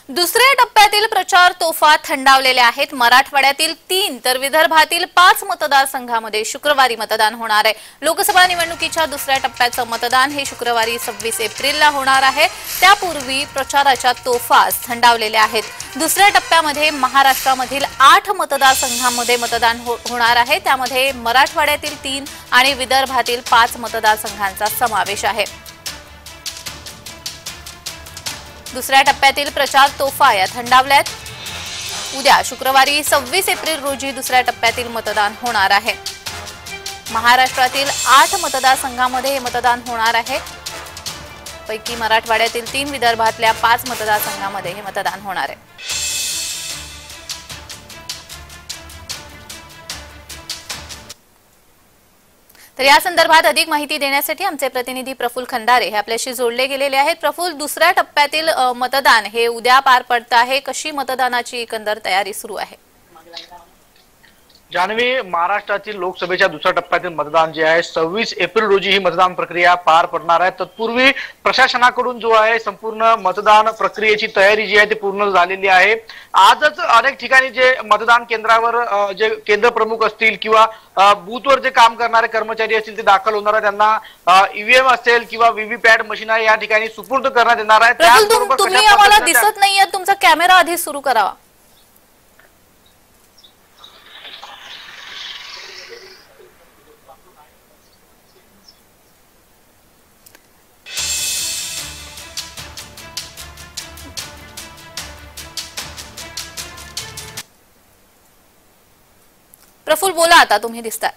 दुसऱ्या टप्प्यातील प्रचार तोफा थंडावलेल्या आहेत। मराठवाड्यातील 3 तर विदर्भातील 5 मतदारसंघामध्ये शुक्रवारी मतदान होणार आहे। लोकसभा निवडणुकीच्या दुसऱ्या टप्प्याचं मतदान हे शुक्रवारी 26 एप्रिलला होणार आहे। त्यापूर्वी प्रचाराच्या तोफा थंडावलेल्या आहेत। दुसऱ्या टप्प्यामध्ये महाराष्ट्रामधील 8 मतदारसंघांमध्ये मतदान होणार आहे। त्यामध्ये मराठवाड्यातील 3 आणि विदर्भातील 5 मतदारसंघांचा समावेश आहे। दुसऱ्या टप्प्यातील प्रचार तोफा या थंडावल्यात। उद्या शुक्रवारी 26 एप्रिल रोजी दुसऱ्या टप्प्यातील मतदान होणार आहे। महाराष्ट्रातील 8 मतदारसंघांमध्ये हे मतदान होणार आहे। पैकी मराठवाड्यातील 3, विदर्भातल्या 5 मतदारसंघांमध्ये हे मतदान होणार आहे। तर या संदर्भात अधिक माहिती देण्यासाठी आमचे प्रतिनिधी प्रफुल्ल खंदारे हे आपल्याशी जोडले गेलेले आहेत। प्रफुल्ल, दुसऱ्या टप्प्यातील मतदान हे उद्या पार पडत आहे। कशी मतदानाची एकंदर तयारी सुरू आहे? जान्हवी, महाराष्ट्रातील लोकसभेच्या दुसऱ्या टप्प्यातील मतदान जे आहे 26 एप्रिल रोजी ही मतदान प्रक्रिया पार पडणार आहे। तत्पूर्वी प्रशासनाकडून जो आहे संपूर्ण मतदान प्रक्रियेची तयारी जी आहे ती पूर्ण झालेली आहे। आजच अनेक ठिकाणी जे मतदान केंद्रावर जे केंद्र प्रमुख असतील किंवा बूथवर जे काम करणारे कर्मचारी असतील ते दाखल होणार आहे। त्यांना ईव्हीएम असेल किंवा व्हीव्हीपॅट मशीन आहे या ठिकाणी सुपूर्द करण्यात येणार आहे। त्याचबरोबर तुम्ही आम्हाला दिसत नाहीये, तुमचा कॅमेरा आधी सुरू करावा। प्रफुल्ल, बोला आता, तुम्ही दिसताय।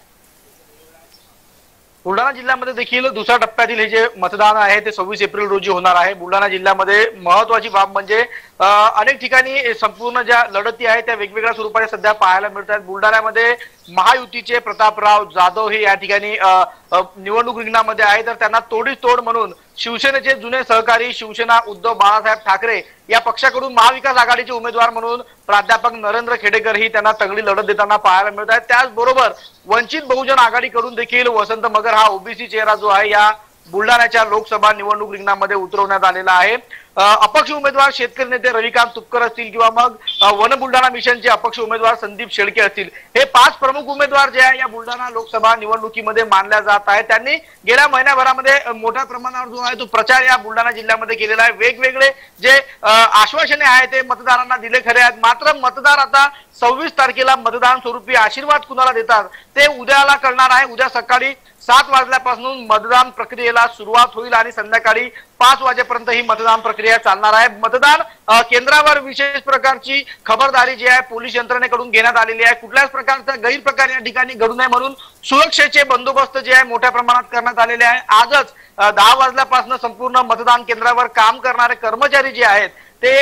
बुलढाणा जिल्ह्यामध्ये देखील दुसऱ्या टप्प्यातील हे जे मतदान आहे ते 26 एप्रिल रोजी होणार आहे। बुलढाणा जिल्ह्यामध्ये महत्वाची बाब म्हणजे अनेक ठिकाणी संपूर्ण ज्या लढती आहेत त्या वेगवेगळ्या स्वरूपाने सध्या पाहायला मिळत आहेत। बुलढाण्यामध्ये महायुतीचे प्रतापराव जाधव हे या ठिकाणी निवडणूक रिंगणामध्ये आहे, तर त्यांना तोडीस तोड म्हणून शिवसेनेचे जुने सहकारी शिवसेना उद्धव बाळासाहेब ठाकरे या पक्षाकडून महाविकास आघाडीचे उमेदवार म्हणून प्राध्यापक नरेंद्र खेडेकर ही त्यांना तगडी लढत देताना पाहायला मिळत आहेत। त्याचबरोबर वंचित बहुजन आघाडीकडून देखील वसंत मगर हा ओबीसी चेहरा जो आहे या बुलढाण्याच्या लोकसभा निवडणूक रिंगणामध्ये उतरवण्यात आलेला आहे। अपक्ष उमेदवार शेतकरी नेते रविकांत तुपकर असतील किंवा मग वन बुलढाणा मिशनचे अपक्ष उमेदवार संदीप शेळके असतील, हे 5 प्रमुख उमेदवार जे आहे या बुलढाणा लोकसभा निवडणुकीमध्ये मानल्या जात आहेत। त्यांनी गेल्या महिन्याभरामध्ये मोठ्या प्रमाणावर जो आहे तो प्रचार या बुलढाणा जिल्ह्यामध्ये केलेला आहे। वेगवेगळे जे आश्वासने आहेत ते मतदारांना दिले खरे आहेत, मात्र मतदार आता 26 तारखेला मतदान स्वरूपी आशीर्वाद कुणाला देतात ते उद्याला कळणार आहे। उद्या सकाळी 7 वाजल्यापासून मतदान प्रक्रियेला सुरुवात होईल आणि संध्याकाळी 5 वाजेपर्यंत ही मतदान प्रक्रिया चालणार आहे। मतदान केंद्रावर विशेष प्रकारची खबरदारी जी आहे पोलीस यंत्रणेकडून घेण्यात आलेली आहे। कुठल्याच प्रकारचा गैरप्रकार या ठिकाणी घडू नये म्हणून सुरक्षेचे बंदोबस्त जे आहे मोठ्या प्रमाणात करण्यात आलेले आहे। आजच 10 वाजल्यापासून संपूर्ण मतदान केंद्रावर काम करणारे कर्मचारी जे आहेत ते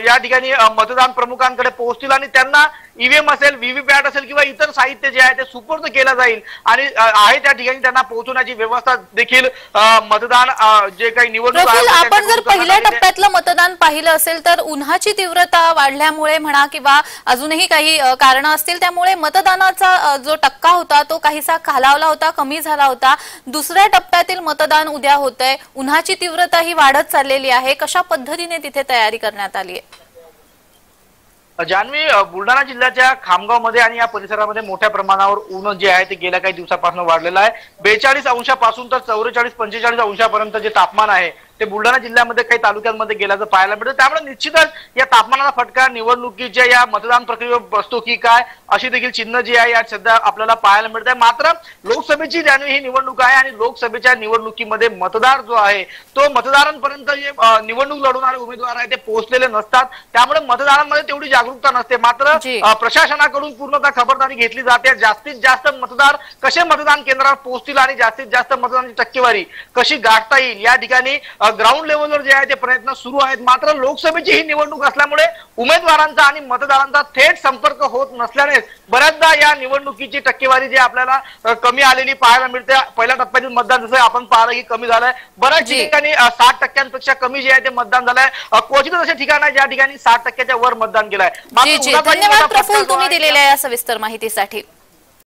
या ठिकाणी मतदान प्रमुखांकडे पोहोचतील आणि त्यांना ईव्हीएम असेल, व्हीव्हीपॅट असेल किंवा इतर साहित्य जे आहे ते सुपूर्द केलं जाईल आणि आहे त्या ठिकाणी त्यांना पोहोचवण्याची व्यवस्था देखील मतदान जे काही निवडणूक आपण जर पहिल्या टप्प्यातलं मतदान पाहिलं असेल तर उन्हाची तीव्रता वाढल्यामुळे म्हणा किंवा अजूनही काही कारण असतील त्यामुळे मतदानाचा जो टक्का होता तो काहीसा खालावला होता, कमी झाला होता। दुसऱ्या टप्प्यातील मतदान उद्या होतंय, उन्हाची तीव्रता ही वाढत चाललेली आहे। कशा पद्धतीने तिथे तयारी करण्यात आली आहे? जान्हवी, बुलढाणा जिल्ह्याच्या खामगावमध्ये आणि या परिसरामध्ये मोठ्या प्रमाणावर ऊन जे आहे ते गेल्या काही दिवसापासून वाढलेलं आहे। 42 अंशापासून तर 44-45 अंशापर्यंत जे तापमान आहे ते बुलढाणा जिल्ह्यामध्ये काही तालुक्यांमध्ये गेल्याचं पाहायला मिळतं। त्यामुळे निश्चितच या तापमानाचा फटका निवडणुकीच्या या मतदान प्रक्रियेवर बसतो की काय अशी देखील चिन्ह जी आहे या सध्या आपल्याला पाहायला मिळत आहे। मात्र लोकसभेची जान्हवी ही निवडणूक आहे आणि लोकसभेच्या निवडणुकीमध्ये मतदार जो आहे तो मतदारांपर्यंत जे निवडणूक लढवणारे उमेदवार आहे ते पोहोचलेले नसतात, त्यामुळे मतदारांमध्ये तेवढी जागरूकता नसते। मात्र प्रशासनाकडून पूर्णतः खबरदारी घेतली जाते। जास्तीत जास्त मतदार कसे मतदान केंद्रावर पोहोचतील आणि जास्तीत जास्त मतदानाची टक्केवारी कशी गाठता येईल या ठिकाणी ग्राउंड लेवलवर जे आहे ते प्रयत्न सुरू आहेत। मात्र लोकसभेची ही निवडणूक असल्यामुळे उमेदवारांचा आणि मतदारांचा थेट संपर्क होत नसल्याने बऱ्याचदा या निवडणुकीची टक्केवारी जी आपल्याला कमी आलेली पाहायला मिळते। पहिल्या टप्प्यातील मतदान जसं आपण पाहिलं की कमी झालंय, बऱ्याच ठिकाणी 60% कमी जे आहे ते मतदान झालंय। क्वचितच असे ठिकाण आहे ज्या ठिकाणी 60% वर मतदान केलंय। धन्यवाद प्रफुल्ल, तुम्ही दिलेल्या या सविस्तर माहितीसाठी।